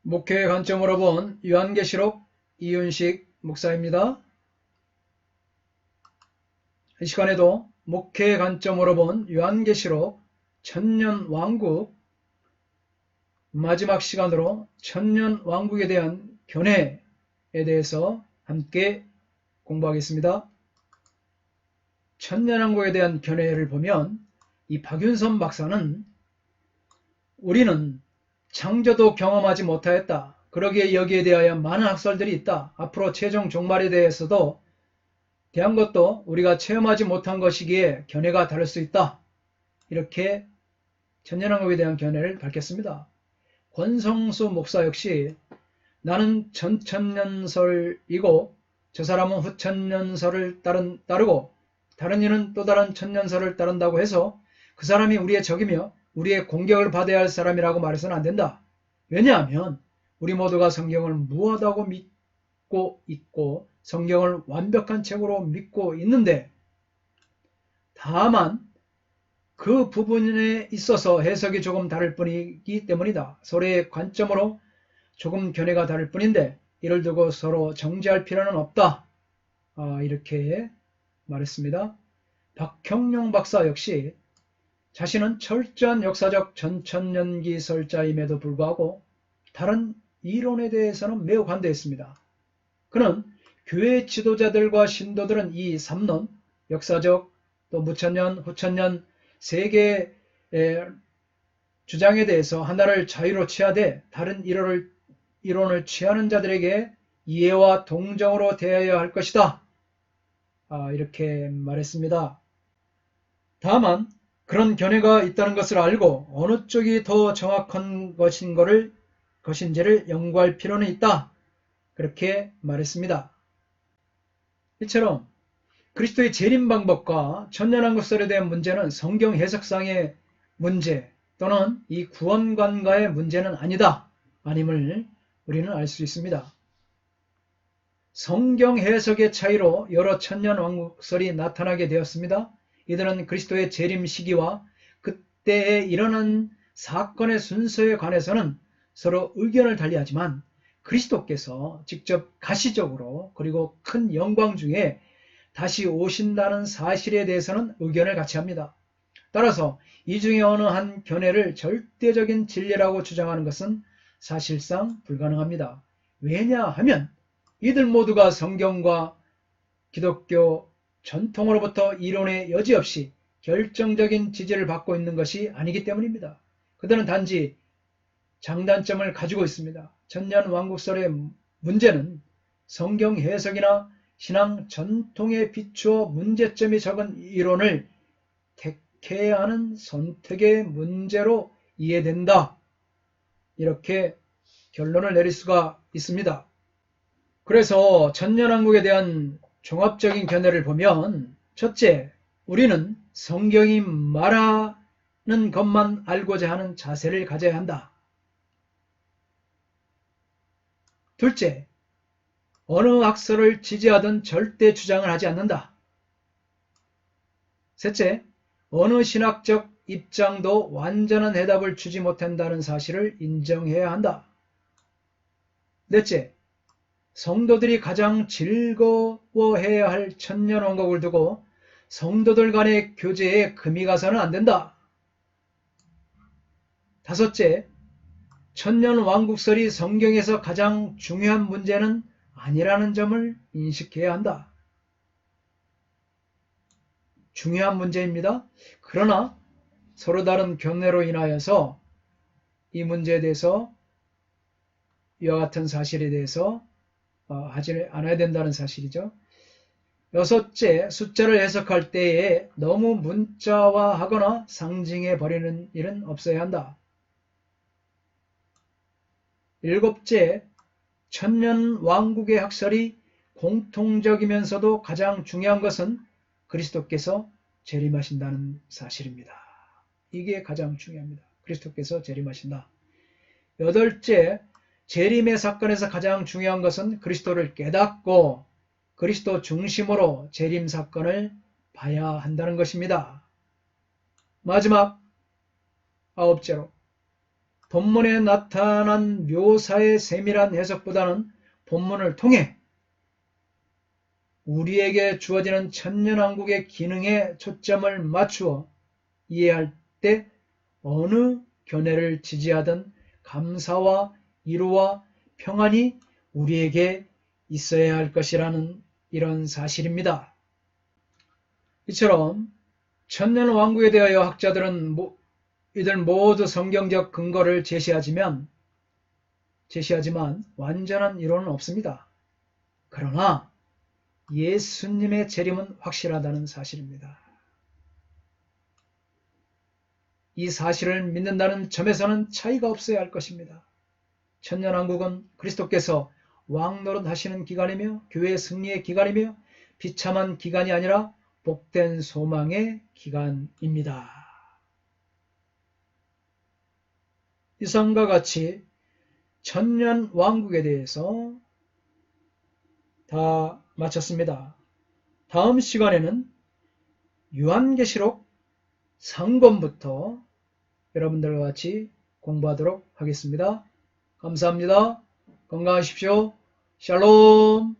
목회의 관점으로 본 요한계시록 이윤식 목사입니다. 이 시간에도 목회의 관점으로 본 요한계시록 천년왕국 마지막 시간으로 천년왕국에 대한 견해에 대해서 함께 공부하겠습니다. 천년왕국에 대한 견해를 보면 이 박윤선 박사는 우리는 창조도 경험하지 못하였다. 그러기에 여기에 대하여 많은 학설들이 있다. 앞으로 최종 종말에 대해서도 대한 것도 우리가 체험하지 못한 것이기에 견해가 다를 수 있다. 이렇게 천년왕국에 대한 견해를 밝혔습니다. 권성수 목사 역시 나는 전천년설이고 저 사람은 후천년설을 따르고 다른 이는 또 다른 천년설을 따른다고 해서 그 사람이 우리의 적이며 우리의 공격을 받아야 할 사람이라고 말해서는 안 된다. 왜냐하면 우리 모두가 성경을 무엇하고 믿고 있고 성경을 완벽한 책으로 믿고 있는데 다만 그 부분에 있어서 해석이 조금 다를 뿐이기 때문이다. 서로의 관점으로 조금 견해가 다를 뿐인데 이를 두고 서로 정죄할 필요는 없다. 이렇게 말했습니다. 박형룡 박사 역시 자신은 철저한 역사적 전천년기설자임에도 불구하고 다른 이론에 대해서는 매우 관대했습니다. 그는 교회 지도자들과 신도들은 이 3론, 역사적, 또 무천년, 후천년 세 개의 주장에 대해서 하나를 자유로 취하되 다른 이론을 취하는 자들에게 이해와 동정으로 대해야 할 것이다. 이렇게 말했습니다. 다만 그런 견해가 있다는 것을 알고 어느 쪽이 더 정확한 것인지를 연구할 필요는 있다. 그렇게 말했습니다. 이처럼 그리스도의 재림 방법과 천년왕국설에 대한 문제는 성경 해석상의 문제 또는 이 구원관과의 문제는 아님을 우리는 알 수 있습니다. 성경 해석의 차이로 여러 천년왕국설이 나타나게 되었습니다. 이들은 그리스도의 재림 시기와 그때에 일어난 사건의 순서에 관해서는 서로 의견을 달리하지만 그리스도께서 직접 가시적으로 그리고 큰 영광 중에 다시 오신다는 사실에 대해서는 의견을 같이 합니다. 따라서 이 중에 어느 한 견해를 절대적인 진리라고 주장하는 것은 사실상 불가능합니다. 왜냐하면 이들 모두가 성경과 기독교 전통으로부터 이론의 여지없이 결정적인 지지를 받고 있는 것이 아니기 때문입니다. 그들은 단지 장단점을 가지고 있습니다. 천년왕국설의 문제는 성경 해석이나 신앙 전통에 비추어 문제점이 적은 이론을 택해야 하는 선택의 문제로 이해된다. 이렇게 결론을 내릴 수가 있습니다. 그래서 천년왕국에 대한 종합적인 견해를 보면 첫째, 우리는 성경이 말하는 것만 알고자 하는 자세를 가져야 한다. 둘째, 어느 학설을 지지하든 절대 주장을 하지 않는다. 셋째, 어느 신학적 입장도 완전한 해답을 주지 못한다는 사실을 인정해야 한다. 넷째, 성도들이 가장 즐거워해야 할 천년왕국을 두고 성도들 간의 교제에 금이 가서는 안 된다. 다섯째, 천년왕국설이 성경에서 가장 중요한 문제는 아니라는 점을 인식해야 한다. 중요한 문제입니다. 그러나 서로 다른 견해로 인하여서 이 문제에 대해서 이와 같은 사실에 대해서 하지 않아야 된다는 사실이죠. 여섯째, 숫자를 해석할 때에 너무 문자화하거나 상징해 버리는 일은 없어야 한다. 일곱째, 천년왕국의 학설이 공통적이면서도 가장 중요한 것은 그리스도께서 재림하신다는 사실입니다. 이게 가장 중요합니다. 그리스도께서 재림하신다. 여덟째, 재림의 사건에서 가장 중요한 것은 그리스도를 깨닫고 그리스도 중심으로 재림 사건을 봐야 한다는 것입니다. 마지막 아홉째로 본문에 나타난 묘사의 세밀한 해석보다는 본문을 통해 우리에게 주어지는 천년왕국의 기능에 초점을 맞추어 이해할 때 어느 견해를 지지하든 감사와 위로와 평안이 우리에게 있어야 할 것이라는 이런 사실입니다. 이처럼 천년왕국에 대하여 학자들은 이들 모두 성경적 근거를 제시하지만 완전한 이론은 없습니다. 그러나 예수님의 재림은 확실하다는 사실입니다. 이 사실을 믿는다는 점에서는 차이가 없어야 할 것입니다. 천년왕국은 그리스도께서 왕노릇 하시는 기간이며 교회의 승리의 기간이며 비참한 기간이 아니라 복된 소망의 기간입니다. 이상과 같이 천년왕국에 대해서 다 마쳤습니다. 다음 시간에는 요한계시록 3권부터 여러분들과 같이 공부하도록 하겠습니다. 감사합니다. 건강하십시오. 샬롬.